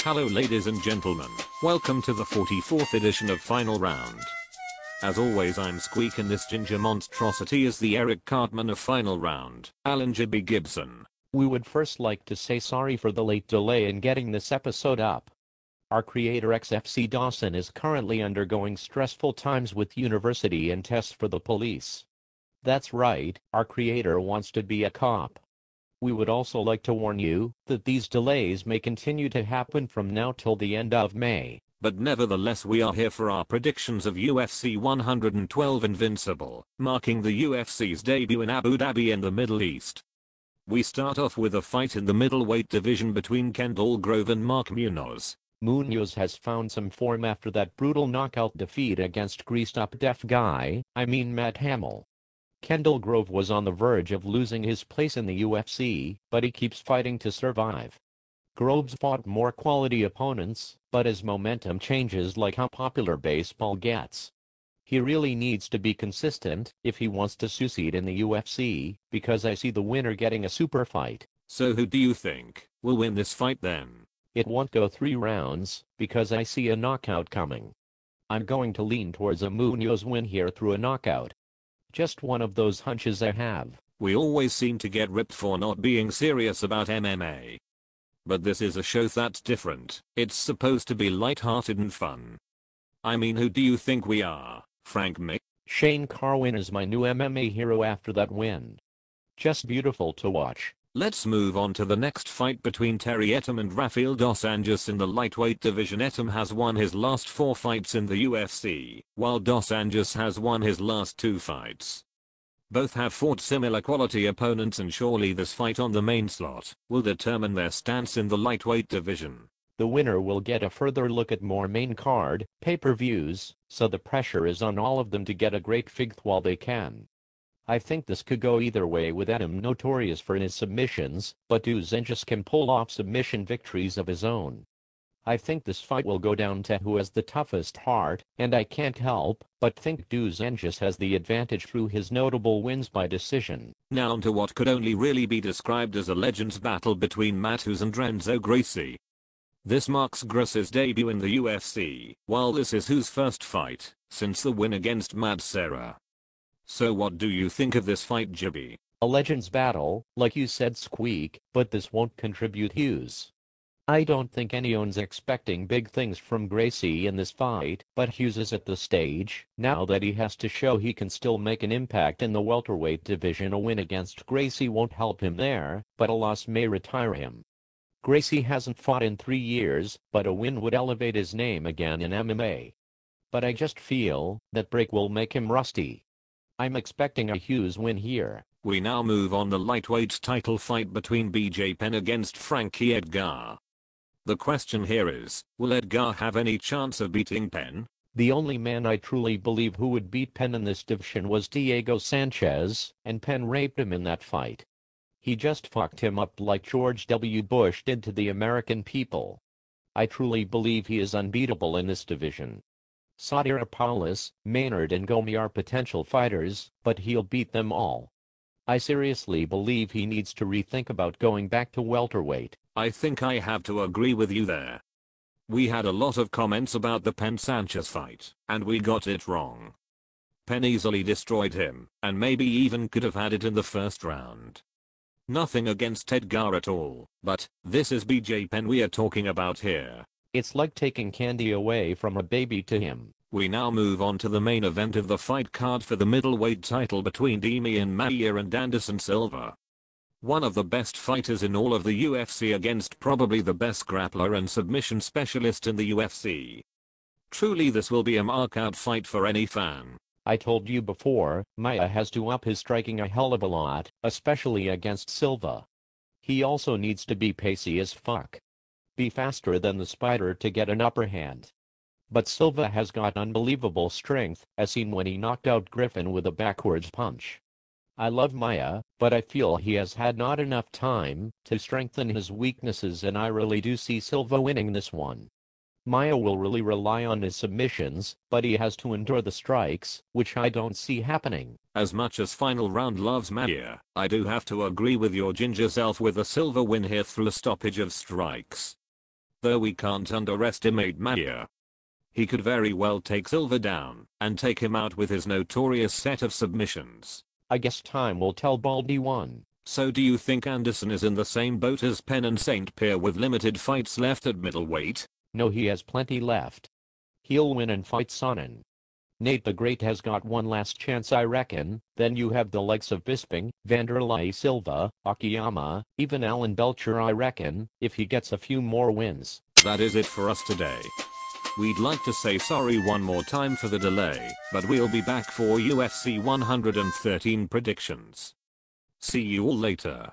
Hello ladies and gentlemen, welcome to the 44th edition of Final Round. As always I'm Squeak and this ginger monstrosity is the Eric Cartman of Final Round, Alan Jibby Gibson. We would first like to say sorry for the late delay in getting this episode up. Our creator XFC Dawson is currently undergoing stressful times with university and tests for the police. That's right, our creator wants to be a cop. We would also like to warn you that these delays may continue to happen from now till the end of May. But nevertheless we are here for our predictions of UFC 112 Invincible, marking the UFC's debut in Abu Dhabi in the Middle East. We start off with a fight in the middleweight division between Kendall Grove and Mark Munoz. Munoz has found some form after that brutal knockout defeat against greased-up deaf guy, Matt Hamill. Kendall Grove was on the verge of losing his place in the UFC, but he keeps fighting to survive. Grove's fought more quality opponents, but his momentum changes like how popular baseball gets. He really needs to be consistent if he wants to succeed in the UFC, because I see the winner getting a super fight. So who do you think will win this fight then? It won't go 3 rounds, because I see a knockout coming. I'm going to lean towards a Munoz win here through a knockout. Just one of those hunches I have. We always seem to get ripped for not being serious about MMA. But this is a show that's different. It's supposed to be light-hearted and fun. Who do you think we are, Frank Mick? Shane Carwin is my new MMA hero after that win. Just beautiful to watch. Let's move on to the next fight between Terry Etam and Rafael dos Anjos in the lightweight division. Etam has won his last 4 fights in the UFC, while dos Anjos has won his last 2 fights. Both have fought similar quality opponents and surely this fight on the main slot will determine their stance in the lightweight division. The winner will get a further look at more main card, pay-per-views, so the pressure is on all of them to get a great fight while they can. I think this could go either way with Etam notorious for his submissions, but dos Anjos can pull off submission victories of his own. I think this fight will go down to who has the toughest heart, and I can't help but think dos Anjos has the advantage through his notable wins by decision. Now on to what could only really be described as a legends battle between Matt Hughes and Renzo Gracie. This marks Gracie's debut in the UFC, while this is Hughes' first fight since the win against Matt Serra. So what do you think of this fight, Jibby? A legends battle, like you said, Squeak, but this won't contribute Hughes. I don't think anyone's expecting big things from Gracie in this fight, but Hughes is at the stage now that he has to show he can still make an impact in the welterweight division. A win against Gracie won't help him there, but a loss may retire him. Gracie hasn't fought in 3 years, but a win would elevate his name again in MMA. But I just feel that break will make him rusty. I'm expecting a Hughes win here. We now move on the lightweight title fight between BJ Penn against Frankie Edgar. The question here is, will Edgar have any chance of beating Penn? The only man I truly believe who would beat Penn in this division was Diego Sanchez, and Penn raped him in that fight. He just fucked him up like George W. Bush did to the American people. I truly believe he is unbeatable in this division. Sadir Paulus, Maynard and Gomi are potential fighters, but he'll beat them all. I seriously believe he needs to rethink about going back to welterweight. I think I have to agree with you there. We had a lot of comments about the Penn-Sanchez fight, and we got it wrong. Penn easily destroyed him, and maybe even could have had it in the first round. Nothing against Edgar at all, but this is BJ Penn we are talking about here. It's like taking candy away from a baby to him. We now move on to the main event of the fight card for the middleweight title between Demian Maia and Anderson Silva. One of the best fighters in all of the UFC against probably the best grappler and submission specialist in the UFC. Truly this will be a markout fight for any fan. I told you before, Maia has to up his striking a hell of a lot, especially against Silva. He also needs to be pacey as fuck. Be faster than the spider to get an upper hand. But Silva has got unbelievable strength, as seen when he knocked out Griffin with a backwards punch. I love Maia, but I feel he has had not enough time to strengthen his weaknesses, and I really do see Silva winning this one. Maia will really rely on his submissions, but he has to endure the strikes, which I don't see happening. As much as Final Round loves Maia, I do have to agree with your ginger self with a Silva win here through a stoppage of strikes. though we can't underestimate Maia. He could very well take Silva down and take him out with his notorious set of submissions. I guess time will tell. Baldy won. So do you think Anderson is in the same boat as Penn and St. Pierre with limited fights left at middleweight? No, he has plenty left. He'll win and fight Sonnen. Nate the Great has got one last chance, I reckon. Then you have the likes of Bisping, Vanderlei Silva, Akiyama, even Alan Belcher, I reckon, if he gets a few more wins. That is it for us today. We'd like to say sorry one more time for the delay, but we'll be back for UFC 113 predictions. See you all later.